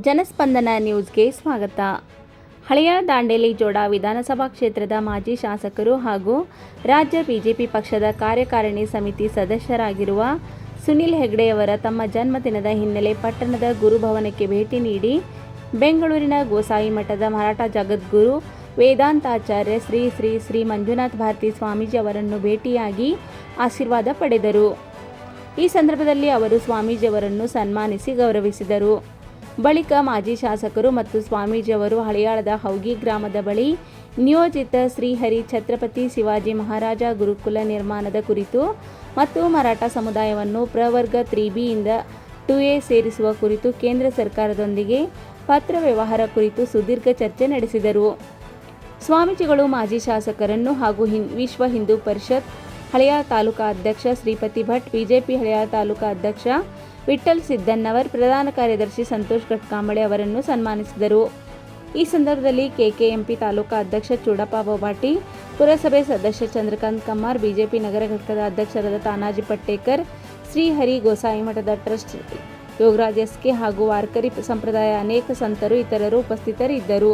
ಜನಸ್ಪಂದನ ನ್ಯೂಸ್ಗೆ ಸ್ವಾಗತ. ಹಳೆಯ ದಾಂಡೇಲಿ ಜೋಡಾ ವಿಧಾನಸಭಾ ಕ್ಷೇತ್ರದ ಮಾಜಿ ಶಾಸಕರು ಹಾಗೂ ರಾಜ್ಯ ಬಿಜೆಪಿ ಪಕ್ಷದ ಕಾರ್ಯಕಾರಿಣಿ ಸಮಿತಿ ಸದಸ್ಯರಾಗಿರುವ ಸುನಿಲ್ ಹೆಗ್ಡೆಯವರ ತಮ್ಮ ಜನ್ಮದಿನದ ಹಿನ್ನೆಲೆ ಪಟ್ಟಣದ ಗುರುಭವನಕ್ಕೆ ಭೇಟಿ ನೀಡಿ ಬೆಂಗಳೂರಿನ ಗೋಸಾಯಿ ಮಠದ ಮರಾಠ ಜಗದ್ಗುರು ವೇದಾಂತಾಚಾರ್ಯ ಶ್ರೀ ಶ್ರೀ ಶ್ರೀ ಮಂಜುನಾಥ ಭಾರತಿ ಸ್ವಾಮೀಜಿ ಅವರನ್ನು ಭೇಟಿಯಾಗಿ ಆಶೀರ್ವಾದ ಪಡೆದರು. ಈ ಸಂದರ್ಭದಲ್ಲಿ ಅವರು ಸ್ವಾಮೀಜಿಯವರನ್ನು ಸನ್ಮಾನಿಸಿ ಗೌರವಿಸಿದರು. ಬಳಿಕ ಮಾಜಿ ಶಾಸಕರು ಮತ್ತು ಸ್ವಾಮೀಜಿಯವರು ಹಳಿಯಾಳದ ಹೌಗಿ ಗ್ರಾಮದ ಬಳಿ ನಿಯೋಜಿತ ಶ್ರೀಹರಿ ಛತ್ರಪತಿ ಶಿವಾಜಿ ಮಹಾರಾಜ ಗುರುಕುಲ ನಿರ್ಮಾಣದ ಕುರಿತು ಮತ್ತು ಮರಾಠ ಸಮುದಾಯವನ್ನು ಪ್ರವರ್ಗ 3B ಯಿಂದ 2A ಸೇರಿಸುವ ಕುರಿತು ಕೇಂದ್ರ ಸರ್ಕಾರದೊಂದಿಗೆ ಪತ್ರ ವ್ಯವಹಾರ ಕುರಿತು ಸುದೀರ್ಘ ಚರ್ಚೆ ನಡೆಸಿದರು. ಸ್ವಾಮೀಜಿಗಳು ಮಾಜಿ ಶಾಸಕರನ್ನು ಹಾಗೂ ವಿಶ್ವ ಹಿಂದೂ ಪರಿಷತ್ ಹಳೆಯಾಳ ತಾಲೂಕಾ ಅಧ್ಯಕ್ಷ ಶ್ರೀಪತಿ ಭಟ್, ಬಿಜೆಪಿ ಹಳೆಯಾಳ ತಾಲೂಕಾ ಅಧ್ಯಕ್ಷ ವಿಠ್ಠಲ್ ಸಿದ್ದನ್ನವರ್, ಪ್ರಧಾನ ಕಾರ್ಯದರ್ಶಿ ಸಂತೋಷ್ ಘಟ್ಕಾಂಬಳೆ ಅವರನ್ನು ಸನ್ಮಾನಿಸಿದರು. ಈ ಸಂದರ್ಭದಲ್ಲಿ ಕೆಕೆಎಂಪಿ ತಾಲೂಕಾ ಅಧ್ಯಕ್ಷ ಚೂಡಪ್ಪ ಬೋಬಾಟಿ, ಪುರಸಭೆ ಸದಸ್ಯ ಚಂದ್ರಕಾಂತ್ ಕಮ್ಮಾರ್, ಬಿಜೆಪಿ ನಗರ ಘಟಕದ ಅಧ್ಯಕ್ಷರಾದ ತಾನಾಜಿ ಪಟ್ಟೇಕರ್, ಶ್ರೀಹರಿ ಗೋಸಾಯಿ ಮಠದ ಟ್ರಸ್ಟ್ ಯೋಗರಾಜ್ ಎಸ್ಕೆ ಹಾಗೂ ವಾರ್ಕರಿ ಸಂಪ್ರದಾಯ ಅನೇಕ ಸಂತರು ಇತರರು ಉಪಸ್ಥಿತರಿದ್ದರು.